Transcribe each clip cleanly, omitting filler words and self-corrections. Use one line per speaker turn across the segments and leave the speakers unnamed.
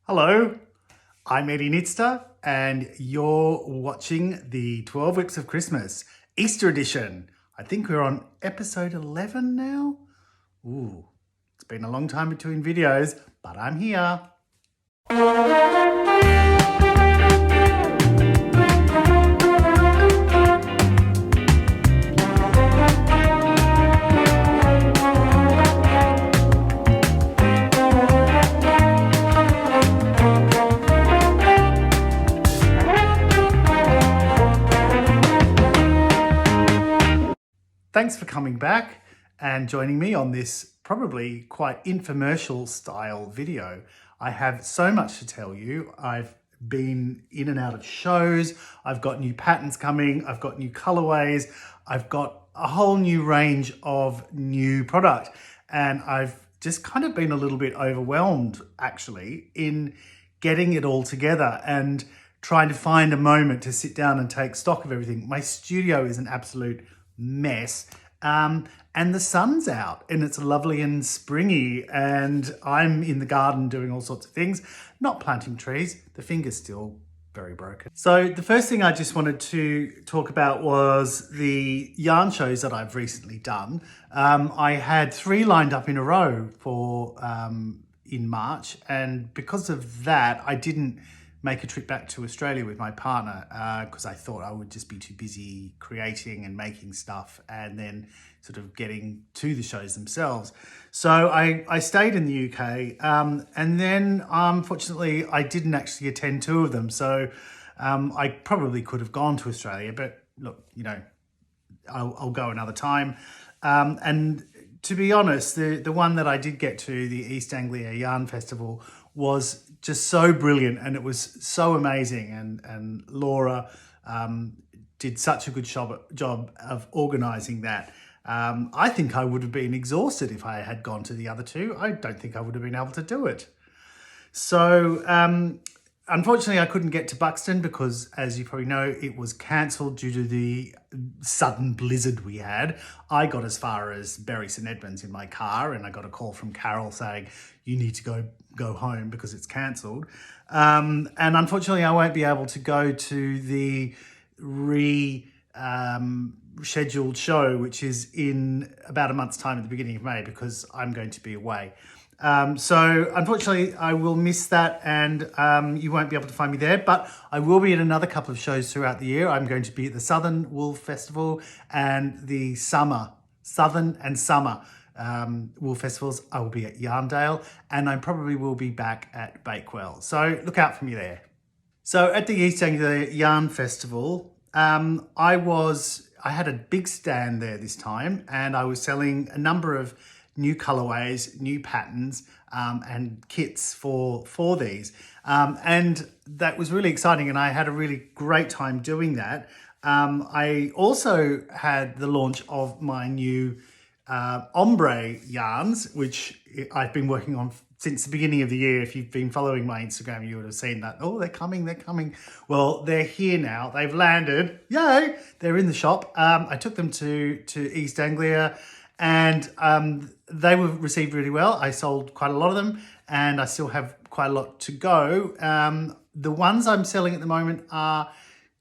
Hello, I'm Eddie Nitster, and you're watching the 12 Weeks of Christmas Easter edition. I think we're on episode 11 now. Ooh, it's been a long time between videos, but I'm here. Thanks for coming back and joining me on this probably quite infomercial style video. I have so much to tell you. I've been in and out of shows. I've got new patterns coming. I've got new colorways. I've got a whole new range of new product. And I've just kind of been a little bit overwhelmed actually in getting it all together and trying to find a moment to sit down and take stock of everything. My studio is an absolute mess, and the sun's out and it's lovely and springy, and I'm in the garden doing all sorts of things, not planting trees. The finger's still very broken. So the first thing I just wanted to talk about was the yarn shows that I've recently done. I had 3 lined up in a row for in March, and because of that I didn't make a trip back to Australia with my partner because I thought I would just be too busy creating and making stuff and then sort of getting to the shows themselves. So I stayed in the UK, and then unfortunately I didn't actually attend 2 of them. So I probably could have gone to Australia, but look, you know, I'll go another time. And to be honest, the one that I did get to, the East Anglia Yarn Festival, was just so brilliant, and it was so amazing, and Laura did such a good job of organising that. I think I would have been exhausted if I had gone to the other 2. I don't think I would have been able to do it. So unfortunately I couldn't get to Buxton because, as you probably know, it was cancelled due to the sudden blizzard we had. I got as far as Bury St Edmunds in my car, and I got a call from Carol saying, you need to go home because it's cancelled. And unfortunately I won't be able to go to the scheduled show, which is in about a month's time at the beginning of May, because I'm going to be away. So unfortunately I will miss that, and you won't be able to find me there, but I will be at another couple of shows throughout the year. I'm going to be at the Southern Wool Festival and the Southern and Summer Wool Festivals. I will be at Yarndale, and I probably will be back at Bakewell. So look out for me there. So at the East Anglia Yarn Festival, I had a big stand there this time, and I was selling a number of new colorways, new patterns, and kits for these. And that was really exciting, and I had a really great time doing that. I also had the launch of my new Ombre yarns, which I've been working on since the beginning of the year. If you've been following my Instagram, you would have seen that. Oh, they're coming. Well, they're here now. They've landed. Yay! They're in the shop. I took them to East Anglia, and they were received really well. I sold quite a lot of them, and I still have quite a lot to go. The ones I'm selling at the moment are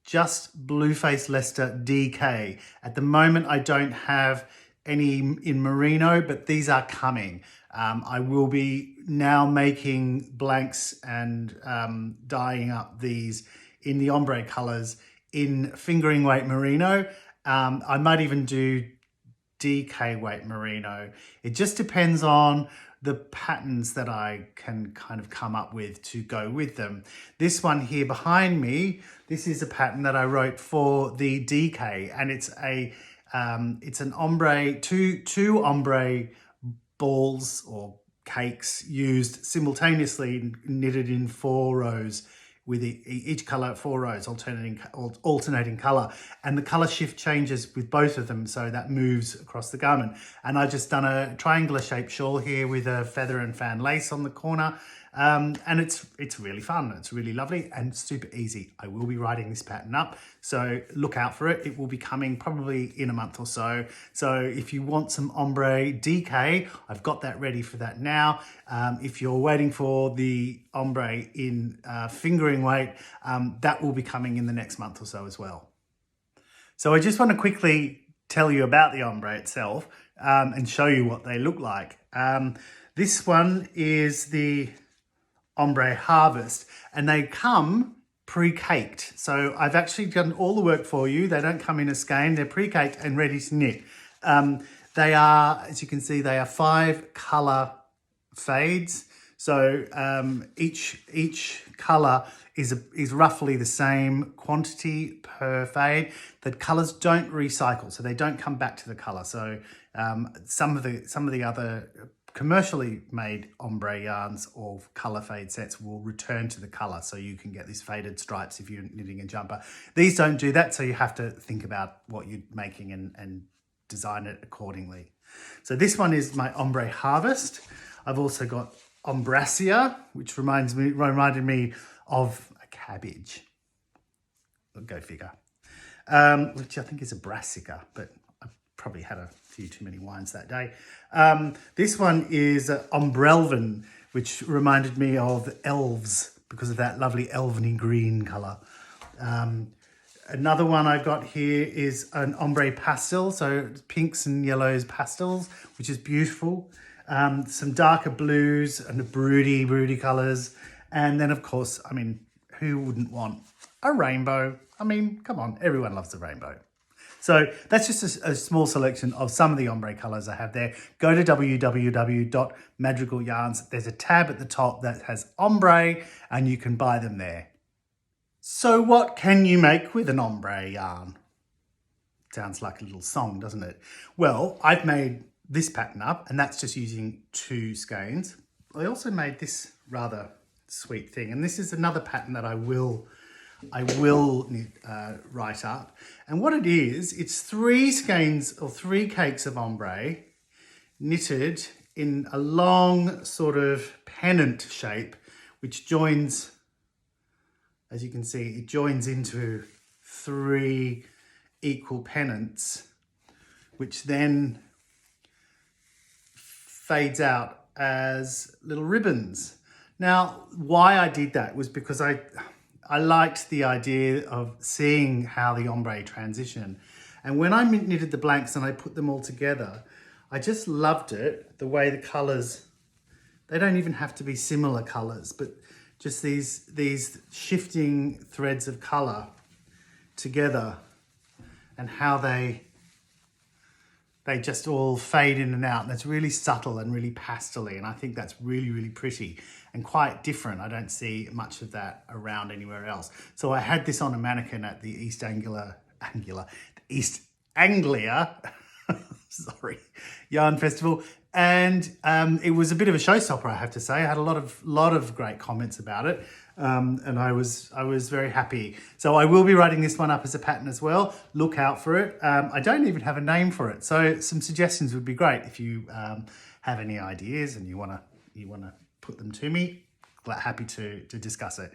just Blueface Leicester DK. At the moment, I don't have any in merino, but these are coming. I will be now making blanks and dyeing up these in the ombre colors in fingering weight merino. I might even do DK weight merino. It just depends on the patterns that I can kind of come up with to go with them. This one here behind me, this is a pattern that I wrote for the DK, and it's an ombre, two ombre balls or cakes used simultaneously, knitted in 4 rows, with each color 4 rows, alternating color, and the color shift changes with both of them, so that moves across the garment. And I just done a triangular shaped shawl here with a feather and fan lace on the corner, And it's really fun. It's really lovely and super easy. I will be writing this pattern up, so look out for it. It will be coming probably in a month or so. So if you want some ombre DK, I've got that ready for that now. If you're waiting for the ombre in fingering weight, that will be coming in the next month or so as well. So I just want to quickly tell you about the ombre itself and show you what they look like. This one is the Ombre Harvest, and they come pre-caked. So I've actually done all the work for you. They don't come in a skein. They're pre-caked and ready to knit. They are, as you can see, they are 5 colour fades. So each colour is roughly the same quantity per fade. The colours don't recycle, so they don't come back to the colour. So some of the other commercially made ombre yarns or colour fade sets will return to the colour, so you can get these faded stripes if you're knitting a jumper. These don't do that, so you have to think about what you're making and design it accordingly. So this one is my Ombre Harvest. I've also got Ombracia, which reminded me of a cabbage. Go figure. Which I think is a brassica, but I probably had a few too many wines that day. This one is Ombrelven, which reminded me of elves because of that lovely elveny green colour. Another one I got here is an Ombre Pastel, so pinks and yellows pastels, which is beautiful. Some darker blues and the broody colours. And then, of course, I mean, who wouldn't want a rainbow? I mean, come on, everyone loves a rainbow. So that's just a small selection of some of the ombre colours I have there. Go to www.madrigalyarns. There's a tab at the top that has ombre and you can buy them there. So what can you make with an ombre yarn? Sounds like a little song, doesn't it? Well, I've made this pattern up and that's just using 2 skeins. I also made this rather sweet thing, and this is another pattern that I will write up. And what it is, it's 3 skeins or 3 cakes of ombre knitted in a long sort of pennant shape, which joins, as you can see, it joins into 3 equal pennants, which then fades out as little ribbons. Now, why I did that was because I liked the idea of seeing how the ombre transition. And when I knitted the blanks and I put them all together, I just loved it, the way the colours, they don't even have to be similar colours, but just these shifting threads of colour together and how they just all fade in and out. And that's really subtle and really pastel-y, and I think that's really, really pretty and quite different. I don't see much of that around anywhere else. So I had this on a mannequin at the East Anglia sorry, Yarn Festival, and it was a bit of a showstopper, I have to say. I had a lot of great comments about it, and I was very happy. So I will be writing this one up as a pattern as well. Look out for it. I don't even have a name for it, so some suggestions would be great if you have any ideas and you wanna put them to me. Happy to discuss it.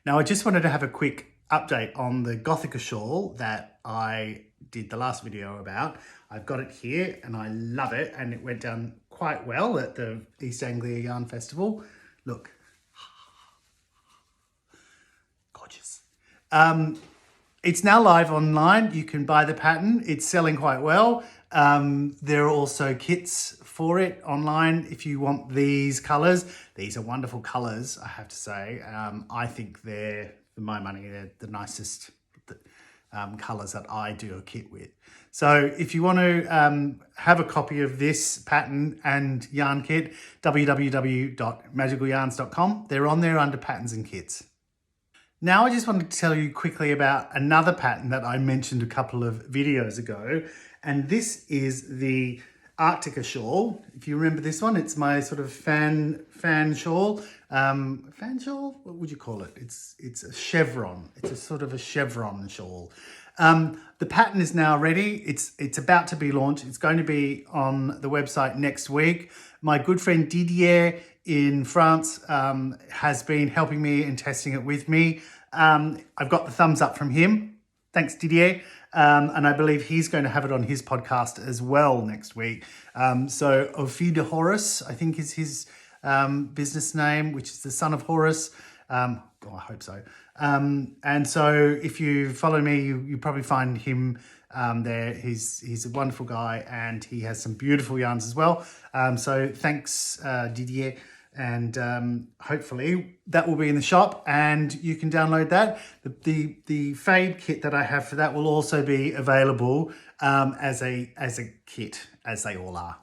Now I just wanted to have a quick update on the Gothica shawl that I did the last video about. I've got it here and I love it, and it went down quite well at the East Anglia Yarn Festival. Look, gorgeous. It's now live online. You can buy the pattern. It's selling quite well. There are also kits for it online if you want these colours. These are wonderful colours, I have to say. I think they're, for my money, they're the nicest colours that I do a kit with. So if you want to have a copy of this pattern and yarn kit, www.magicalyarns.com. They're on there under patterns and kits. Now I just wanted to tell you quickly about another pattern that I mentioned a couple of videos ago, and this is the Arctica shawl. If you remember this one, it's my sort of fan shawl. Fan shawl? What would you call it? It's a chevron. It's a sort of a chevron shawl. The pattern is now ready. It's about to be launched. It's going to be on the website next week. My good friend Didier in France has been helping me and testing it with me. I've got the thumbs up from him. Thanks, Didier. And I believe he's going to have it on his podcast as well next week. So Ophi de Horus, I think is his business name, which is the son of Horus. I hope so. And so if you follow me, you probably find him there. He's a wonderful guy, and he has some beautiful yarns as well. So thanks, Didier. And hopefully that will be in the shop and you can download that. The fade kit that I have for that will also be available as a kit, as they all are.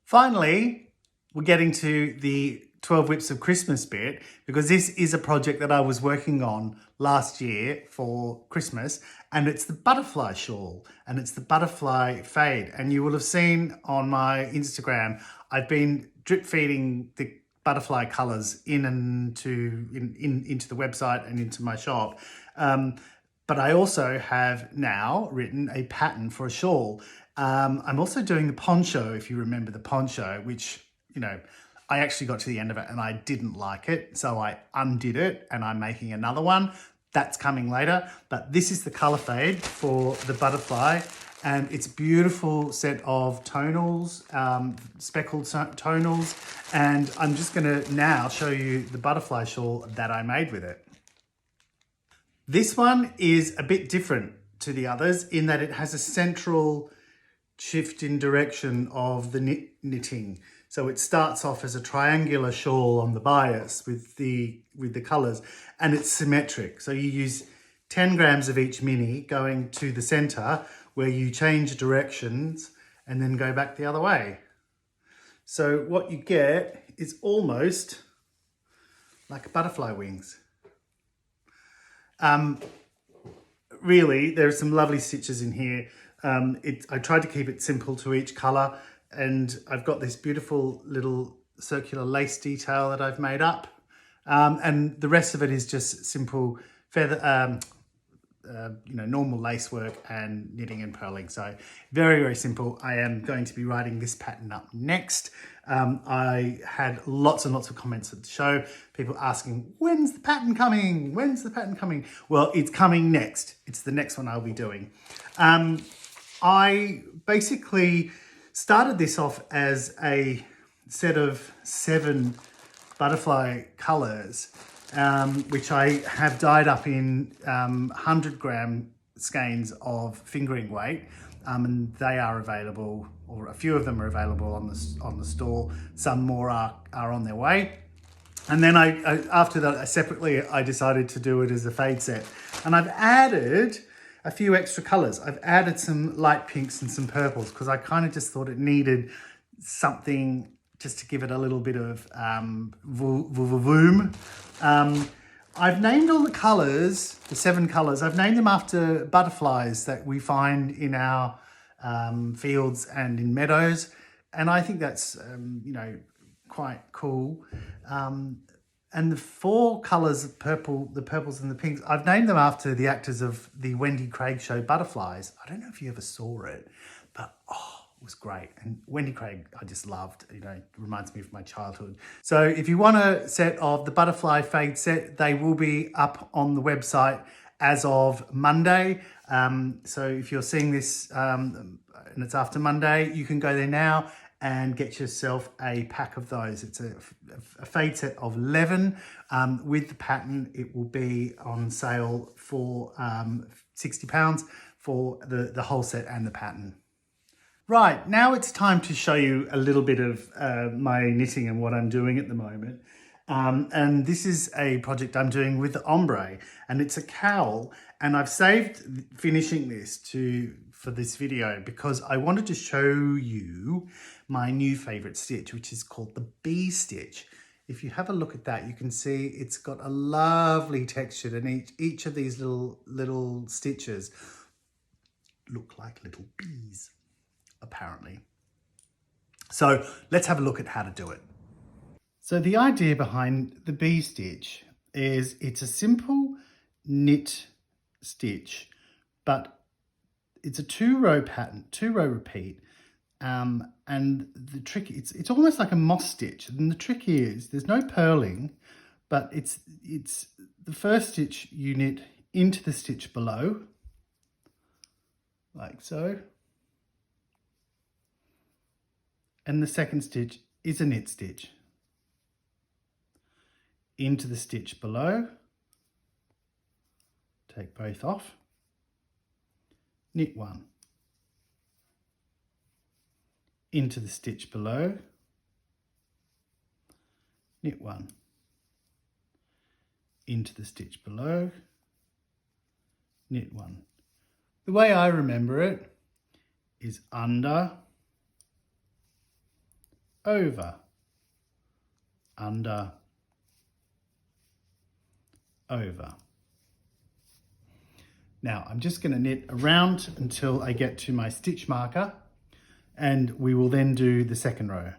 Finally, we're getting to the 12 Whips of Christmas bit, because this is a project that I was working on last year for Christmas, and it's the butterfly shawl and it's the butterfly fade. And you will have seen on my Instagram, I've been drip feeding the butterfly colors into the website and into my shop. But I also have now written a pattern for a shawl. I'm also doing the poncho, if you remember the poncho, which, you know, I actually got to the end of it and I didn't like it. So I undid it and I'm making another one. That's coming later. But this is the color fade for the butterfly. And it's a beautiful set of tonals, speckled tonals. And I'm just gonna now show you the butterfly shawl that I made with it. This one is a bit different to the others in that it has a central shift in direction of the knitting. So it starts off as a triangular shawl on the bias with the colors, and it's symmetric. So you use 10 grams of each mini going to the center, where you change directions and then go back the other way. So what you get is almost like butterfly wings. Really, there are some lovely stitches in here. I tried to keep it simple to each color, and I've got this beautiful little circular lace detail that I've made up. And the rest of it is just simple feather, normal lace work and knitting and purling. So very, very simple. I am going to be writing this pattern up next. I had lots and lots of comments at the show, people asking, when's the pattern coming? When's the pattern coming? Well, it's coming next. It's the next one I'll be doing. I basically started this off as a set of 7 butterfly colors, which I have dyed up in 100-gram skeins of fingering weight, and they are available, or a few of them are available on the store. Some more are on their way. And then after that, separately, I decided to do it as a fade set, and I've added a few extra colors. I've added some light pinks and some purples because I kind of just thought it needed something just to give it a little bit of voom. I've named all the colors, the 7 colors, I've named them after butterflies that we find in our fields and in meadows. And I think that's, quite cool. And the 4 colors of purple, the purples and the pinks, I've named them after the actors of the Wendy Craig show Butterflies. I don't know if you ever saw it, but it was great. And Wendy Craig, I just loved, it reminds me of my childhood. So if you want a set of the butterfly fade set, they will be up on the website as of Monday. So if you're seeing this and it's after Monday, you can go there now and get yourself a pack of those. It's a fade set of 11. With the pattern, it will be on sale for £60 for the whole set and the pattern. Right, now it's time to show you a little bit of my knitting and what I'm doing at the moment. And this is a project I'm doing with the Ombre, and it's a cowl, and I've saved finishing this for this video because I wanted to show you my new favorite stitch, which is called the bee stitch. If you have a look at that, you can see it's got a lovely texture, and each of these little stitches look like little bees, apparently. So let's have a look at how to do it. So the idea behind the bee stitch is it's a simple knit stitch, but it's a 2-row pattern, 2-row repeat, And the trick, it's almost like a moss stitch. And the trick is there's no purling, but it's the first stitch you knit into the stitch below, like so. And the second stitch is a knit stitch into the stitch below. Take both off, knit one, into the stitch below, knit one, into the stitch below, knit one. The way I remember it is under, over, under, over. Now I'm just going to knit around until I get to my stitch marker, and we will then do the second row.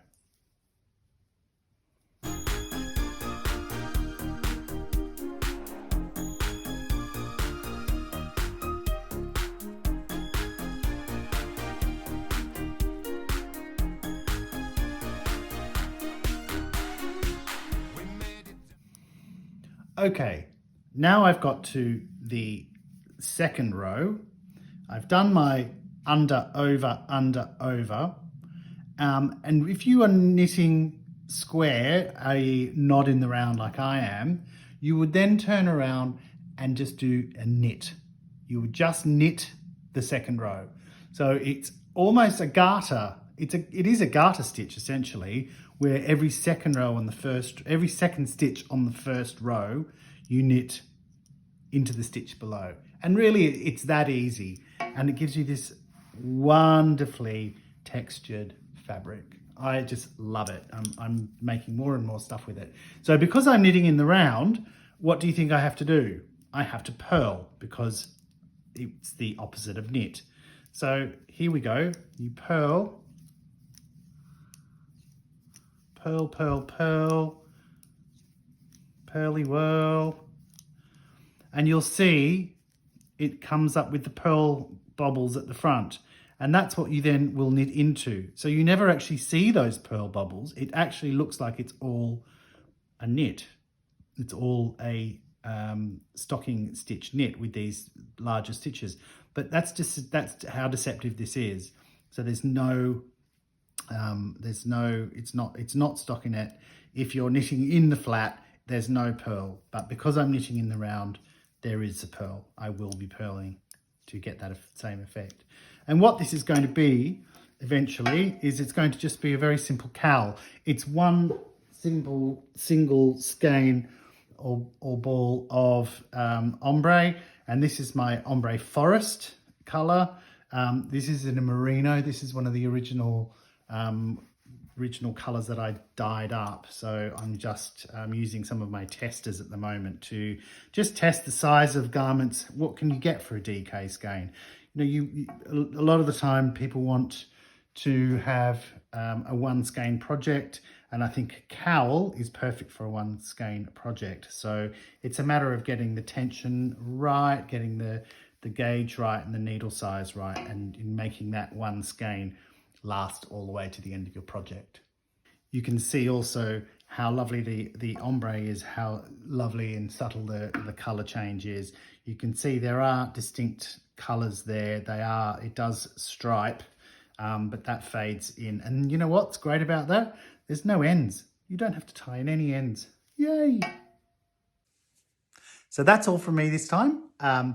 Okay, now I've got to the second row. I've done my under, over, and if you are knitting square, a knot in the round like I am, you would then turn around and just do a knit. You would just knit the second row. So it's almost a garter. It is a garter stitch essentially, where every second stitch on the first row you knit into the stitch below. And really it's that easy, and it gives you this wonderfully textured fabric. I just love it. I'm making more and more stuff with it. So because I'm knitting in the round, what do you think I have to do? I have to purl, because it's the opposite of knit. So here we go. You purl, purl, purl, purl, purly whirl, and you'll see it comes up with the purl bubbles at the front, and that's what you then will knit into. So you never actually see those purl bubbles. It actually looks like it's all a knit. It's all a stocking stitch knit with these larger stitches, but that's how deceptive this is. So it's not stockinette. If you're knitting in the flat, there's no purl, but because I'm knitting in the round, there is a purl. I will be purling to get that same effect. And what this is going to be eventually is it's going to just be a very simple cowl. It's one single skein or ball of ombre, and this is my ombre forest color. This is in a merino. This is one of the original colors that I dyed up. So I'm just using some of my testers at the moment to just test the size of garments. What can you get for a DK skein? You know, a lot of the time people want to have a one skein project, and I think a cowl is perfect for a one skein project. So it's a matter of getting the tension right, getting the gauge right and the needle size right, and in making that one skein last all the way to the end of your project. You can see also how lovely the ombre is, how lovely and subtle the color change is. You can see there are distinct colors there. It does stripe, but that fades in. And you know what's great about that? There's no ends. You don't have to tie in any ends. Yay! So that's all from me this time.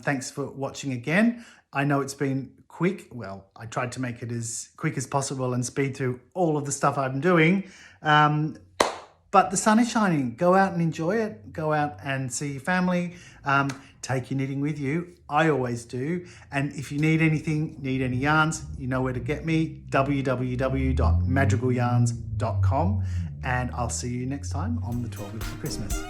Thanks for watching again. I know it's been quick. Well, I tried to make it as quick as possible and speed through all of the stuff I'm doing. But the sun is shining. Go out and enjoy it. Go out and see your family. Take your knitting with you. I always do. And if you need anything, need any yarns, you know where to get me, www.madrigalyarns.com. And I'll see you next time on the 12 Weeks of Christmas.